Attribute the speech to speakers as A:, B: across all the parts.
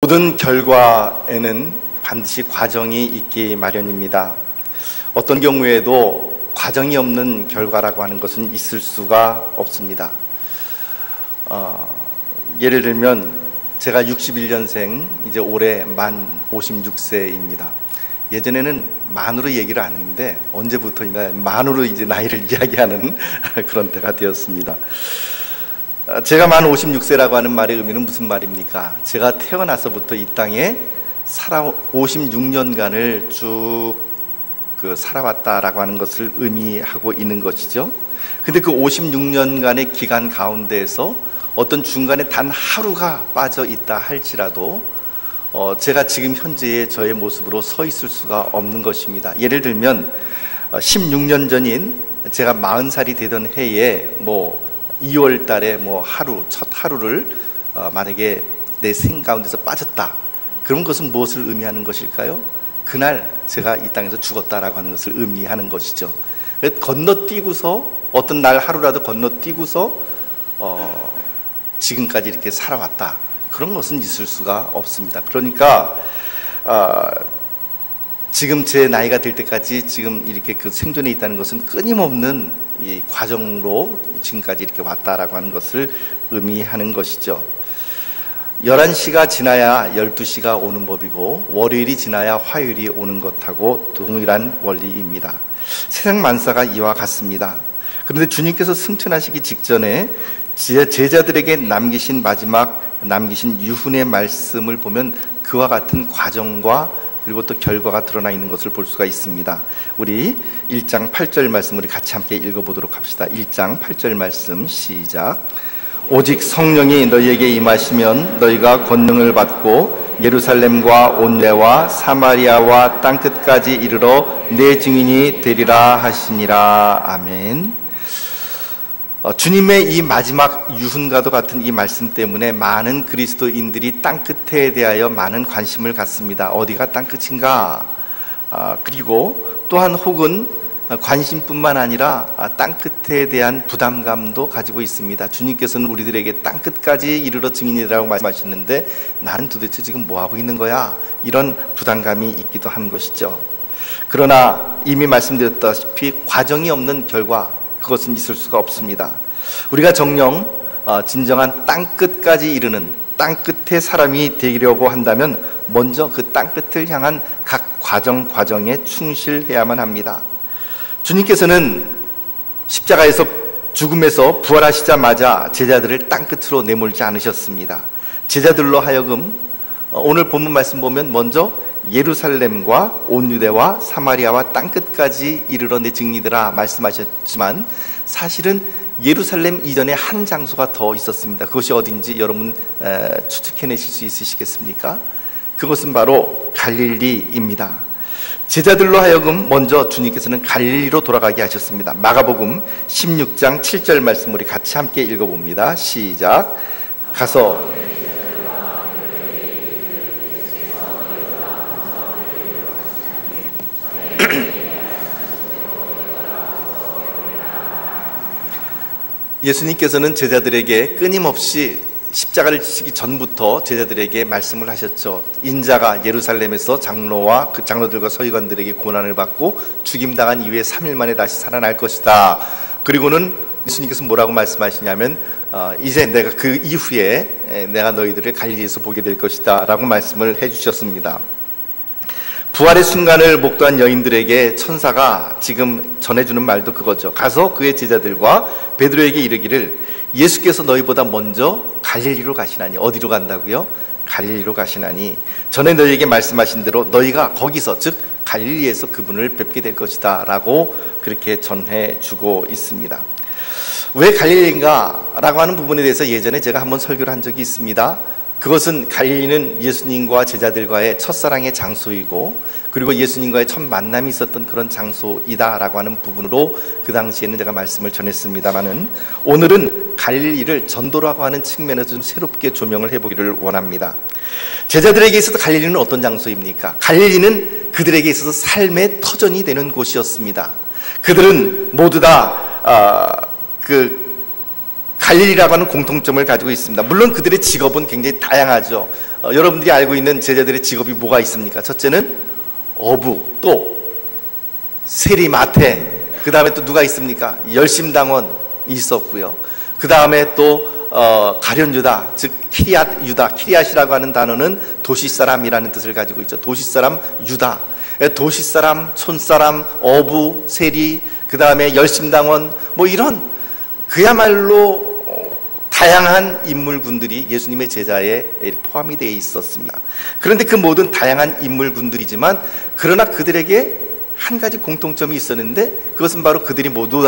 A: 모든 결과에는 반드시 과정이 있기 마련입니다. 어떤 경우에도 과정이 없는 결과라고 하는 것은 있을 수가 없습니다. 예를 들면 제가 61년생, 이제 올해 만 56세입니다. 예전에는 만으로 얘기를 안 했는데 언제부터인가 만으로 이제 나이를 이야기하는 그런 때가 되었습니다. 제가 만 56세라고 하는 말의 의미는 무슨 말입니까? 제가 태어나서부터 이 땅에 56년간을 쭉 살아왔다라고 하는 것을 의미하고 있는 것이죠. 근데 그 56년간의 기간 가운데에서 어떤 중간에 단 하루가 빠져 있다 할지라도 제가 지금 현재의 저의 모습으로 서 있을 수가 없는 것입니다. 예를 들면 16년 전인 제가 40살이 되던 해에 2월 달에 첫 하루를 만약에 내 생 가운데서 빠졌다, 그런 것은 무엇을 의미하는 것일까요? 그날 제가 이 땅에서 죽었다라고 하는 것을 의미하는 것이죠. 건너뛰고서 어떤 날 하루라도 건너뛰고서 지금까지 이렇게 살아왔다, 그런 것은 있을 수가 없습니다. 그러니까 지금 제 나이가 될 때까지 지금 이렇게 그 생존에 있다는 것은 끊임없는 이 과정으로 지금까지 이렇게 왔다라고 하는 것을 의미하는 것이죠. 11시가 지나야 12시가 오는 법이고 월요일이 지나야 화요일이 오는 것하고 동일한 원리입니다. 세상 만사가 이와 같습니다. 그런데 주님께서 승천하시기 직전에 제자들에게 남기신 유훈의 말씀을 보면 그와 같은 과정과 그리고 또 결과가 드러나 있는 것을 볼 수가 있습니다. 우리 1장 8절 말씀 우리 같이 함께 읽어보도록 합시다. 1장 8절 말씀 시작. 오직 성령이 너희에게 임하시면 너희가 권능을 받고 예루살렘과 온 유대와 사마리아와 땅끝까지 이르러 내 증인이 되리라 하시니라. 아멘. 주님의 이 마지막 유훈과도 같은 이 말씀 때문에 많은 그리스도인들이 땅끝에 대하여 많은 관심을 갖습니다. 어디가 땅끝인가? 그리고 또한 혹은 관심뿐만 아니라 땅끝에 대한 부담감도 가지고 있습니다. 주님께서는 우리들에게 땅끝까지 이르러 증인이라고 말씀하시는데 나는 도대체 지금 뭐하고 있는 거야? 이런 부담감이 있기도 한 것이죠. 그러나 이미 말씀드렸다시피 과정이 없는 결과, 그것은 있을 수가 없습니다. 우리가 정녕 진정한 땅끝까지 이르는 땅끝의 사람이 되려고 한다면 먼저 그 땅끝을 향한 각 과정에 충실해야만 합니다. 주님께서는 십자가에서 죽음에서 부활하시자마자 제자들을 땅끝으로 내몰지 않으셨습니다. 제자들로 하여금 오늘 본문 말씀 보면 먼저 예루살렘과 온 유대와 사마리아와 땅끝까지 이르러 내 증인이라 말씀하셨지만 사실은 예루살렘 이전에 한 장소가 더 있었습니다. 그것이 어딘지 여러분 추측해내실 수 있으시겠습니까? 그것은 바로 갈릴리입니다. 제자들로 하여금 먼저 주님께서는 갈릴리로 돌아가게 하셨습니다. 마가복음 16장 7절 말씀 우리 같이 함께 읽어봅니다. 시작. 가서 예수님께서는 제자들에게 끊임없이 십자가를 지시기 전부터 제자들에게 말씀을 하셨죠. 인자가 예루살렘에서 장로와 그 장로들과 서기관들에게 고난을 받고 죽임당한 이후에 3일 만에 다시 살아날 것이다. 그리고는 예수님께서 뭐라고 말씀하시냐면 이제 내가 그 이후에 내가 너희들을 갈릴리에서 보게 될 것이다 라고 말씀을 해주셨습니다. 부활의 순간을 목도한 여인들에게 천사가 지금 전해주는 말도 그거죠. 가서 그의 제자들과 베드로에게 이르기를 예수께서 너희보다 먼저 갈릴리로 가시나니. 어디로 간다고요? 갈릴리로 가시나니 전에 너희에게 말씀하신 대로 너희가 거기서 즉 갈릴리에서 그분을 뵙게 될 것이다 라고 그렇게 전해주고 있습니다. 왜 갈릴리인가 라고 하는 부분에 대해서 예전에 제가 한번 설교를 한 적이 있습니다. 그것은 갈릴리는 예수님과 제자들과의 첫사랑의 장소이고 그리고 예수님과의 첫 만남이 있었던 그런 장소이다라고 하는 부분으로 그 당시에는 제가 말씀을 전했습니다만은 오늘은 갈릴리를 전도라고 하는 측면에서 좀 새롭게 조명을 해보기를 원합니다. 제자들에게 있어서 갈릴리는 어떤 장소입니까? 갈릴리는 그들에게 있어서 삶의 터전이 되는 곳이었습니다. 그들은 모두 다 갈릴리라고 하는 공통점을 가지고 있습니다. 물론 그들의 직업은 굉장히 다양하죠. 여러분들이 알고 있는 제자들의 직업이 뭐가 있습니까? 첫째는 어부, 또 세리마태, 그 다음에 또 누가 있습니까? 열심당원이 있었고요. 그 다음에 또 가룟유다, 즉 키리앗 유다, 키리앗이라고 하는 단어는 도시사람이라는 뜻을 가지고 있죠. 도시사람 유다, 도시사람, 촌사람, 어부, 세리, 그 다음에 열심당원, 뭐 이런 그야말로 다양한 인물군들이 예수님의 제자에 포함이 되어 있었습니다. 그런데 그 모든 다양한 인물군들이지만 그러나 그들에게 한 가지 공통점이 있었는데, 그것은 바로 그들이 모두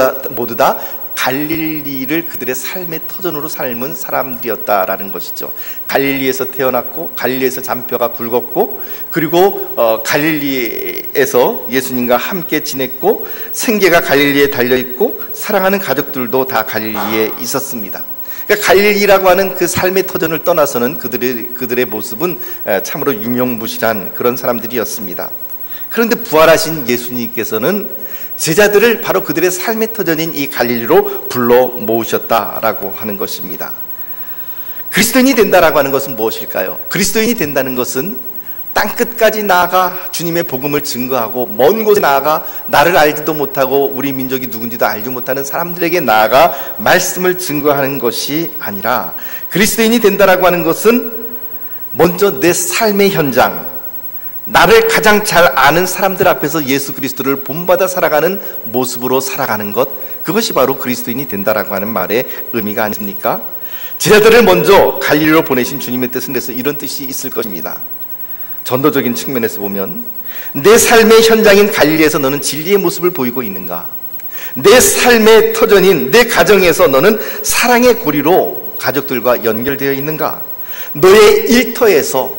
A: 다 갈릴리를 그들의 삶의 터전으로 삶은 사람들이었다라는 것이죠. 갈릴리에서 태어났고, 갈릴리에서 잔뼈가 굵었고, 그리고 갈릴리에서 예수님과 함께 지냈고, 생계가 갈릴리에 달려있고, 사랑하는 가족들도 다 갈릴리에 있었습니다. 그러니까 갈릴리라고 하는 그 삶의 터전을 떠나서는 그들의 모습은 참으로 유명무실한 그런 사람들이었습니다. 그런데 부활하신 예수님께서는 제자들을 바로 그들의 삶의 터전인 이 갈릴리로 불러 모으셨다라고 하는 것입니다. 그리스도인이 된다라고 하는 것은 무엇일까요? 그리스도인이 된다는 것은 땅끝까지 나아가 주님의 복음을 증거하고, 먼 곳에 나아가 나를 알지도 못하고 우리 민족이 누군지도 알지 못하는 사람들에게 나아가 말씀을 증거하는 것이 아니라, 그리스도인이 된다라고 하는 것은 먼저 내 삶의 현장, 나를 가장 잘 아는 사람들 앞에서 예수 그리스도를 본받아 살아가는 모습으로 살아가는 것, 그것이 바로 그리스도인이 된다라고 하는 말의 의미가 아닙니까? 제자들을 먼저 갈릴리로 보내신 주님의 뜻은 그래서 이런 뜻이 있을 것입니다. 전도적인 측면에서 보면, 내 삶의 현장인 갈릴리에서 너는 진리의 모습을 보이고 있는가? 내 삶의 터전인 내 가정에서 너는 사랑의 고리로 가족들과 연결되어 있는가? 너의 일터에서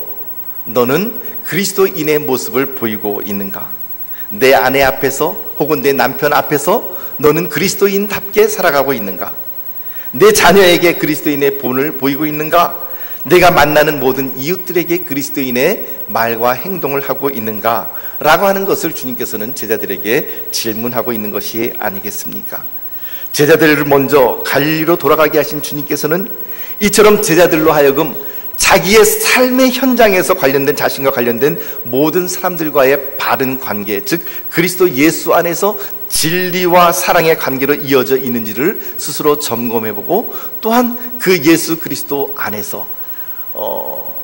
A: 너는 그리스도인의 모습을 보이고 있는가? 내 아내 앞에서 혹은 내 남편 앞에서 너는 그리스도인답게 살아가고 있는가? 내 자녀에게 그리스도인의 본을 보이고 있는가? 내가 만나는 모든 이웃들에게 그리스도인의 말과 행동을 하고 있는가? 라고 하는 것을 주님께서는 제자들에게 질문하고 있는 것이 아니겠습니까? 제자들을 먼저 갈릴리로 돌아가게 하신 주님께서는 이처럼 제자들로 하여금 자기의 삶의 현장에서 관련된, 자신과 관련된 모든 사람들과의 바른 관계, 즉 그리스도 예수 안에서 진리와 사랑의 관계로 이어져 있는지를 스스로 점검해보고, 또한 그 예수 그리스도 안에서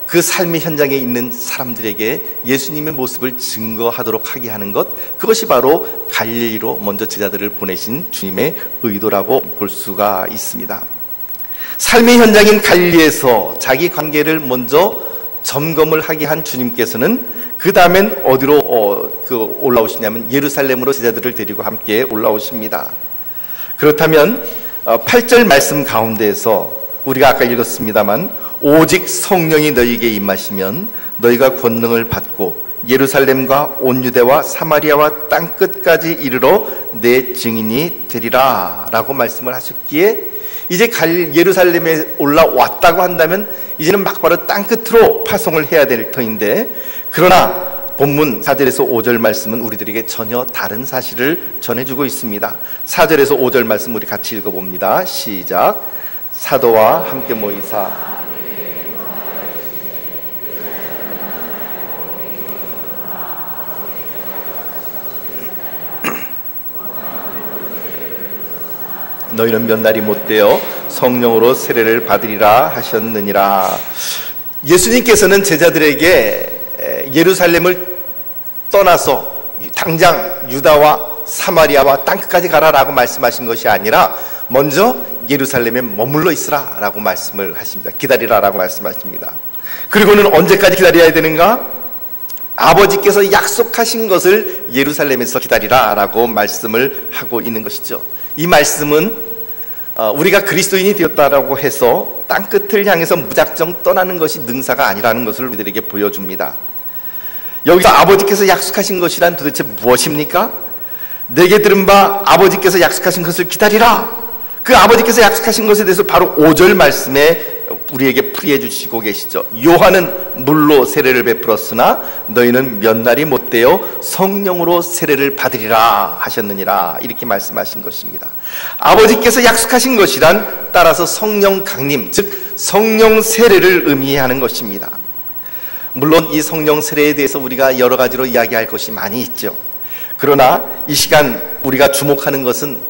A: 그 삶의 현장에 있는 사람들에게 예수님의 모습을 증거하도록 하게 하는 것, 그것이 바로 갈릴리로 먼저 제자들을 보내신 주님의 의도라고 볼 수가 있습니다. 삶의 현장인 갈릴리에서 자기 관계를 먼저 점검을 하게 한 주님께서는 그 다음엔 어디로 올라오시냐면 예루살렘으로 제자들을 데리고 함께 올라오십니다. 그렇다면 8절 말씀 가운데에서 우리가 아까 읽었습니다만, 오직 성령이 너희에게 임하시면 너희가 권능을 받고 예루살렘과 온 유대와 사마리아와 땅끝까지 이르러 내 증인이 되리라 라고 말씀을 하셨기에, 이제 예루살렘에 올라왔다고 한다면 이제는 막바로 땅끝으로 파송을 해야 될 터인데, 그러나 본문 4절에서 5절 말씀은 우리들에게 전혀 다른 사실을 전해주고 있습니다. 4절에서 5절 말씀 우리 같이 읽어봅니다. 시작. 사도와 함께 모이사 너희는 몇 날이 못되어 성령으로 세례를 받으리라 하셨느니라. 예수님께서는 제자들에게 예루살렘을 떠나서 당장 유다와 사마리아와 땅끝까지 가라라고 말씀하신 것이 아니라 먼저 예루살렘에 머물러 있으라 라고 말씀을 하십니다. 기다리라 라고 말씀하십니다. 그리고는 언제까지 기다려야 되는가? 아버지께서 약속하신 것을 예루살렘에서 기다리라 라고 말씀을 하고 있는 것이죠. 이 말씀은 우리가 그리스도인이 되었다라고 해서 땅끝을 향해서 무작정 떠나는 것이 능사가 아니라는 것을 우리들에게 보여줍니다. 여기서 아버지께서 약속하신 것이란 도대체 무엇입니까? 내게 들은 바 아버지께서 약속하신 것을 기다리라. 그 아버지께서 약속하신 것에 대해서 바로 5절 말씀에 우리에게 풀이해 주시고 계시죠. 요한은 물로 세례를 베풀었으나 너희는 몇 날이 못되어 성령으로 세례를 받으리라 하셨느니라, 이렇게 말씀하신 것입니다. 아버지께서 약속하신 것이란 따라서 성령 강림, 즉 성령 세례를 의미하는 것입니다. 물론 이 성령 세례에 대해서 우리가 여러 가지로 이야기할 것이 많이 있죠. 그러나 이 시간 우리가 주목하는 것은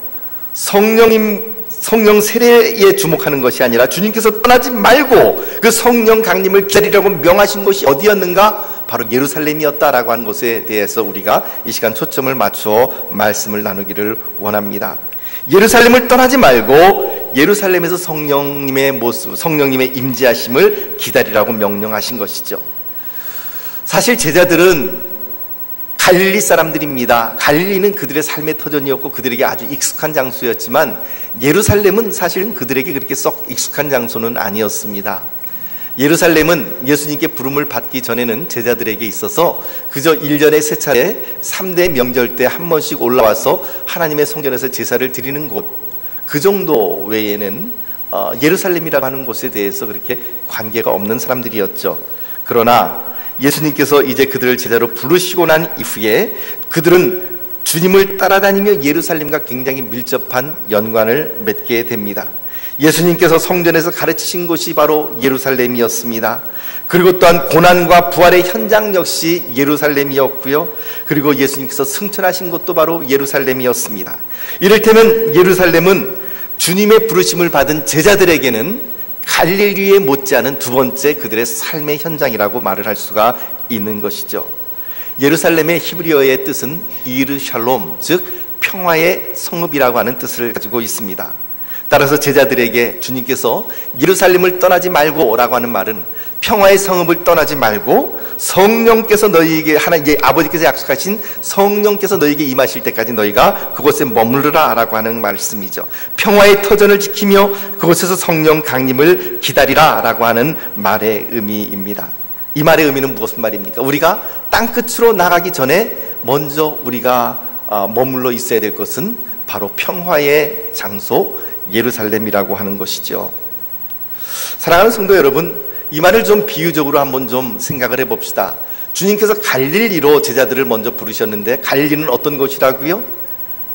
A: 성령 세례에 주목하는 것이 아니라 주님께서 떠나지 말고 그 성령 강림을 기다리라고 명하신 곳이 어디였는가? 바로 예루살렘이었다라고 하는 것에 대해서 우리가 이 시간 초점을 맞춰 말씀을 나누기를 원합니다. 예루살렘을 떠나지 말고 예루살렘에서 성령님의 모습, 성령님의 임재하심을 기다리라고 명령하신 것이죠. 사실 제자들은 갈릴리 사람들입니다. 갈릴리는 그들의 삶의 터전이었고 그들에게 아주 익숙한 장소였지만 예루살렘은 사실은 그들에게 그렇게 썩 익숙한 장소는 아니었습니다. 예루살렘은 예수님께 부름을 받기 전에는 제자들에게 있어서 그저 1년에 3차례 3대 명절 때 한 번씩 올라와서 하나님의 성전에서 제사를 드리는 곳, 그 정도 외에는 예루살렘이라고 하는 곳에 대해서 그렇게 관계가 없는 사람들이었죠. 그러나 예수님께서 이제 그들을 제자로 부르시고 난 이후에 그들은 주님을 따라다니며 예루살렘과 굉장히 밀접한 연관을 맺게 됩니다. 예수님께서 성전에서 가르치신 곳이 바로 예루살렘이었습니다. 그리고 또한 고난과 부활의 현장 역시 예루살렘이었고요. 그리고 예수님께서 승천하신 곳도 바로 예루살렘이었습니다. 이를테면 예루살렘은 주님의 부르심을 받은 제자들에게는 갈릴리에 못지않은 두 번째 그들의 삶의 현장이라고 말을 할 수가 있는 것이죠. 예루살렘의 히브리어의 뜻은 이르샬롬, 즉 평화의 성읍이라고 하는 뜻을 가지고 있습니다. 따라서 제자들에게 주님께서 예루살렘을 떠나지 말고 라고 하는 말은 평화의 성읍을 떠나지 말고 성령께서 너희에게 아버지께서 약속하신 성령께서 너희에게 임하실 때까지 너희가 그곳에 머무르라 라고 하는 말씀이죠. 평화의 터전을 지키며 그곳에서 성령 강림을 기다리라 라고 하는 말의 의미입니다. 이 말의 의미는 무슨 말입니까? 우리가 땅끝으로 나가기 전에 먼저 우리가 머물러 있어야 될 것은 바로 평화의 장소 예루살렘이라고 하는 것이죠. 사랑하는 성도 여러분, 이 말을 좀 비유적으로 한번 좀 생각을 해봅시다. 주님께서 갈릴리로 제자들을 먼저 부르셨는데 갈릴리는 어떤 곳이라고요?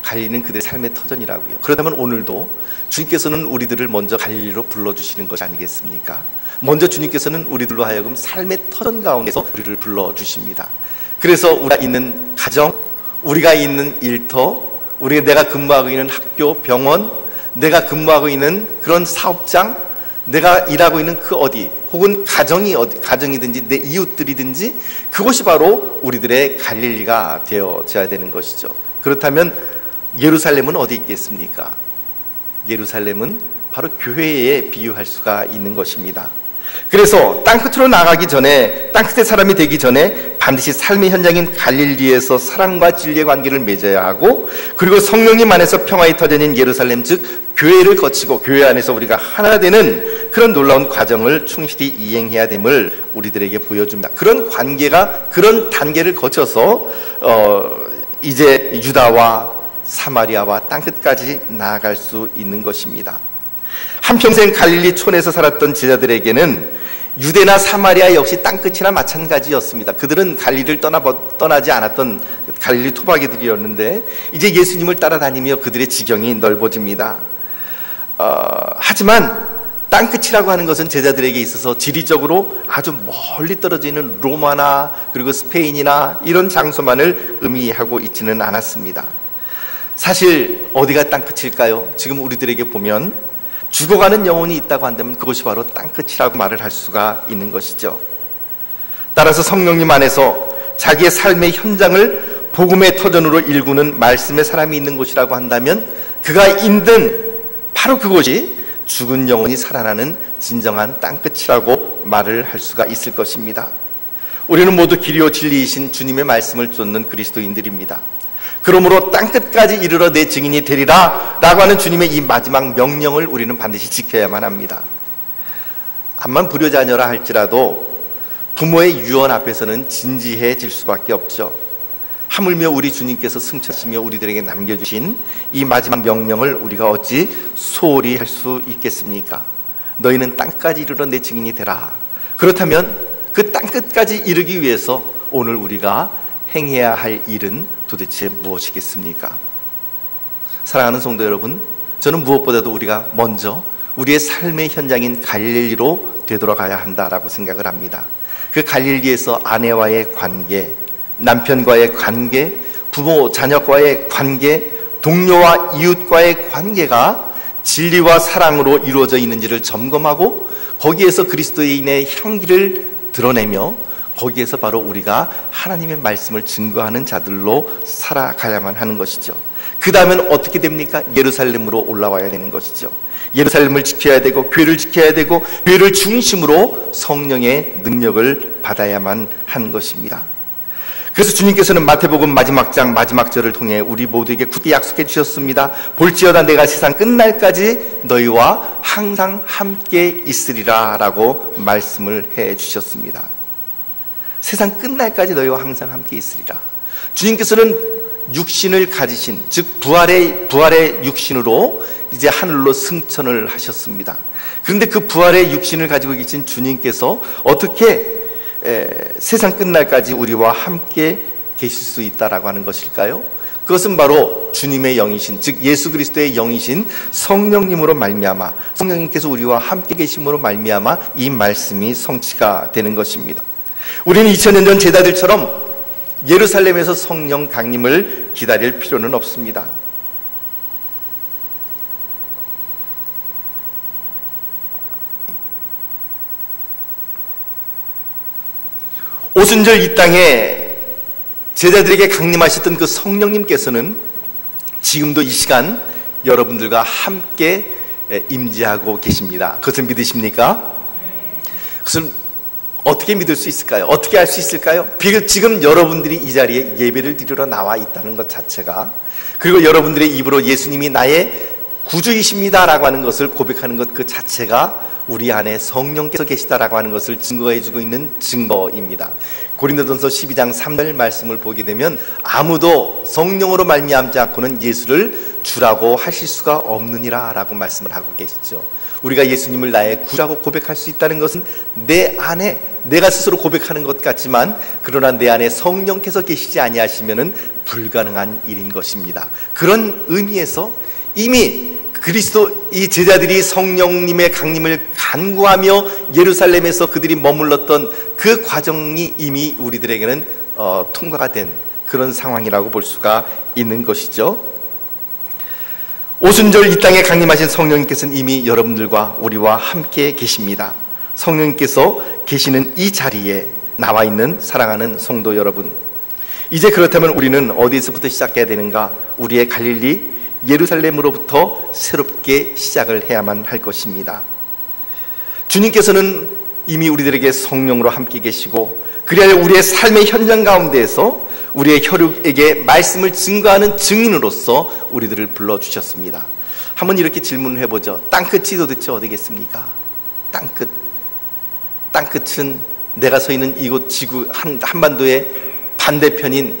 A: 갈릴리는 그들의 삶의 터전이라고요. 그렇다면 오늘도 주님께서는 우리들을 먼저 갈릴리로 불러주시는 것이 아니겠습니까? 먼저 주님께서는 우리들로 하여금 삶의 터전 가운데서 우리를 불러주십니다. 그래서 우리가 있는 가정, 우리가 있는 일터, 내가 근무하고 있는 학교, 병원, 내가 근무하고 있는 그런 사업장, 내가 일하고 있는 그 어디, 혹은 가정이든지 내 이웃들이든지 그곳이 바로 우리들의 갈릴리가 되어져야 되는 것이죠. 그렇다면 예루살렘은 어디 있겠습니까? 예루살렘은 바로 교회에 비유할 수가 있는 것입니다. 그래서 땅끝으로 나가기 전에, 땅끝의 사람이 되기 전에 반드시 삶의 현장인 갈릴리에서 사랑과 진리의 관계를 맺어야 하고, 그리고 성령님 안에서 평화의 터전인 예루살렘, 즉 교회를 거치고 교회 안에서 우리가 하나 되는 그런 놀라운 과정을 충실히 이행해야 됨을 우리들에게 보여줍니다. 그런 관계가, 그런 단계를 거쳐서 이제 유다와 사마리아와 땅끝까지 나아갈 수 있는 것입니다. 한평생 갈릴리 촌에서 살았던 제자들에게는 유대나 사마리아 역시 땅끝이나 마찬가지였습니다. 그들은 갈릴리를 떠나지 않았던 갈릴리 토박이들이었는데 이제 예수님을 따라다니며 그들의 지경이 넓어집니다. 하지만 땅끝이라고 하는 것은 제자들에게 있어서 지리적으로 아주 멀리 떨어져 있는 로마나 그리고 스페인이나 이런 장소만을 의미하고 있지는 않았습니다. 사실 어디가 땅끝일까요? 지금 우리들에게 보면 죽어가는 영혼이 있다고 한다면 그것이 바로 땅끝이라고 말을 할 수가 있는 것이죠. 따라서 성령님 안에서 자기의 삶의 현장을 복음의 터전으로 일구는 말씀의 사람이 있는 곳이라고 한다면 그가 있는 바로 그곳이 죽은 영혼이 살아나는 진정한 땅끝이라고 말을 할 수가 있을 것입니다. 우리는 모두 길이요 진리이신 주님의 말씀을 쫓는 그리스도인들입니다. 그러므로 땅끝까지 이르러 내 증인이 되리라 라고 하는 주님의 이 마지막 명령을 우리는 반드시 지켜야만 합니다. 암만 불효자녀라 할지라도 부모의 유언 앞에서는 진지해질 수밖에 없죠. 하물며 우리 주님께서 승천하시며 우리들에게 남겨주신 이 마지막 명령을 우리가 어찌 소홀히 할 수 있겠습니까? 너희는 땅까지 이르러 내 증인이 되라. 그렇다면 그 땅끝까지 이르기 위해서 오늘 우리가 행해야 할 일은 도대체 무엇이겠습니까? 사랑하는 성도 여러분, 저는 무엇보다도 우리가 먼저 우리의 삶의 현장인 갈릴리로 되돌아가야 한다라고 생각을 합니다. 그 갈릴리에서 아내와의 관계, 남편과의 관계, 부모 자녀과의 관계, 동료와 이웃과의 관계가 진리와 사랑으로 이루어져 있는지를 점검하고 거기에서 그리스도인의 향기를 드러내며 거기에서 바로 우리가 하나님의 말씀을 증거하는 자들로 살아가야만 하는 것이죠. 그 다음엔 어떻게 됩니까? 예루살렘으로 올라와야 되는 것이죠. 예루살렘을 지켜야 되고 교회를 지켜야 되고 교회를 중심으로 성령의 능력을 받아야만 하는 것입니다. 그래서 주님께서는 마태복음 마지막 장 마지막 절을 통해 우리 모두에게 굳게 약속해 주셨습니다. 볼지어다 내가 세상 끝날까지 너희와 항상 함께 있으리라 라고 말씀을 해 주셨습니다. 세상 끝날까지 너희와 항상 함께 있으리라. 주님께서는 육신을 가지신, 즉 부활의 육신으로 이제 하늘로 승천을 하셨습니다. 그런데 그 부활의 육신을 가지고 계신 주님께서 어떻게 세상 끝날까지 우리와 함께 계실 수 있다라고 하는 것일까요? 그것은 바로 주님의 영이신, 즉 예수 그리스도의 영이신 성령님으로 말미암아, 성령님께서 우리와 함께 계심으로 말미암아 이 말씀이 성취가 되는 것입니다. 우리는 2000년 전 제자들처럼 예루살렘에서 성령 강림을 기다릴 필요는 없습니다. 오순절 이 땅에 제자들에게 강림하셨던 그 성령님께서는 지금도 이 시간 여러분들과 함께 임재하고 계십니다. 그것을 믿으십니까? 그것을 어떻게 믿을 수 있을까요? 어떻게 알 수 있을까요? 지금 여러분들이 이 자리에 예배를 드리러 나와 있다는 것 자체가, 그리고 여러분들의 입으로 예수님이 나의 구주이십니다 라고 하는 것을 고백하는 것 그 자체가 우리 안에 성령께서 계시다라고 하는 것을 증거해주고 있는 증거입니다. 고린도전서 12장 3절 말씀을 보게 되면 아무도 성령으로 말미암지 않고는 예수를 주라고 하실 수가 없느니라 라고 말씀을 하고 계시죠. 우리가 예수님을 나의 구주라고 고백할 수 있다는 것은 내 안에, 내가 스스로 고백하는 것 같지만 그러나 내 안에 성령께서 계시지 아니하시면은 불가능한 일인 것입니다. 그런 의미에서 이미 그리스도 이 제자들이 성령님의 강림을 간구하며 예루살렘에서 그들이 머물렀던 그 과정이 이미 우리들에게는 통과가 된 그런 상황이라고 볼 수가 있는 것이죠. 오순절 이 땅에 강림하신 성령님께서는 이미 여러분들과 우리와 함께 계십니다. 성령님께서 계시는 이 자리에 나와 있는 사랑하는 성도 여러분, 이제 그렇다면 우리는 어디서부터 시작해야 되는가? 우리의 갈릴리 예루살렘으로부터 새롭게 시작을 해야만 할 것입니다. 주님께서는 이미 우리들에게 성령으로 함께 계시고 그리하여 우리의 삶의 현장 가운데에서 우리의 혈육에게 말씀을 증거하는 증인으로서 우리들을 불러주셨습니다. 한번 이렇게 질문을 해보죠. 땅끝이 도대체 어디겠습니까? 땅끝은 내가 서 있는 이곳 지구 한반도의 반대편인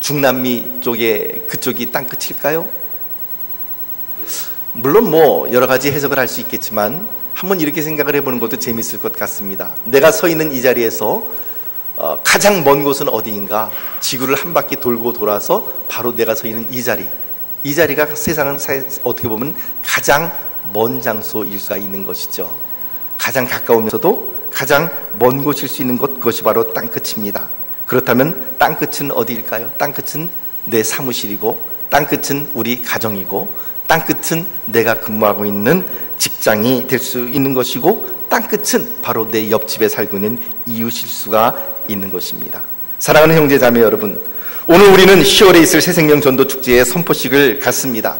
A: 중남미 쪽에 그쪽이 땅끝일까요? 물론 여러 가지 해석을 할 수 있겠지만 한번 이렇게 생각을 해보는 것도 재미있을 것 같습니다. 내가 서 있는 이 자리에서 가장 먼 곳은 어디인가? 지구를 한 바퀴 돌고 돌아서 바로 내가 서 있는 이 자리가 세상은 어떻게 보면 가장 먼 장소일 수가 있는 것이죠. 가장 가까우면서도 가장 먼 곳일 수 있는 그것이 바로 땅끝입니다. 그렇다면 땅끝은 어디일까요? 땅끝은 내 사무실이고, 땅끝은 우리 가정이고, 땅끝은 내가 근무하고 있는 직장이 될 수 있는 것이고, 땅끝은 바로 내 옆집에 살고 있는 이웃일 수가 있는 것입니다. 사랑하는 형제 자매 여러분, 오늘 우리는 10월에 있을 새생명 전도 축제의 선포식을 갖습니다.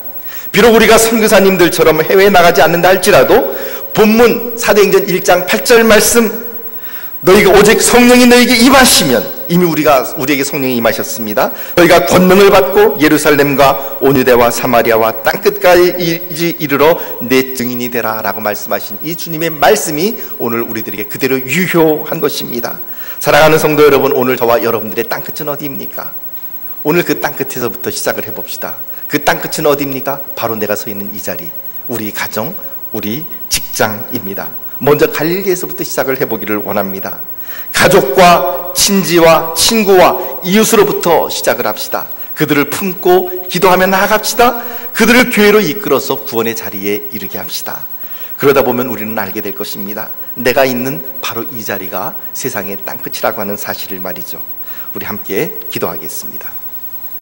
A: 비록 우리가 선교사님들처럼 해외에 나가지 않는다 할지라도 본문 사도행전 1장 8절 말씀, 너희가 오직 성령이 너희에게 임하시면, 이미 우리에게 성령이 임하셨습니다. 너희가 권능을 받고 예루살렘과 온 유대와 사마리아와 땅끝까지 이르러 내 증인이 되라 라고 말씀하신 이 주님의 말씀이 오늘 우리들에게 그대로 유효한 것입니다. 사랑하는 성도 여러분, 오늘 저와 여러분들의 땅끝은 어디입니까? 오늘 그 땅끝에서부터 시작을 해봅시다. 그 땅끝은 어디입니까? 바로 내가 서 있는 이 자리, 우리 가정, 우리 직장입니다. 먼저 갈릴리에서부터 시작을 해보기를 원합니다. 가족과 친지와 친구와 이웃으로부터 시작을 합시다. 그들을 품고 기도하며 나아갑시다. 그들을 교회로 이끌어서 구원의 자리에 이르게 합시다. 그러다 보면 우리는 알게 될 것입니다. 내가 있는 바로 이 자리가 세상의 땅끝이라고 하는 사실을 말이죠. 우리 함께 기도하겠습니다.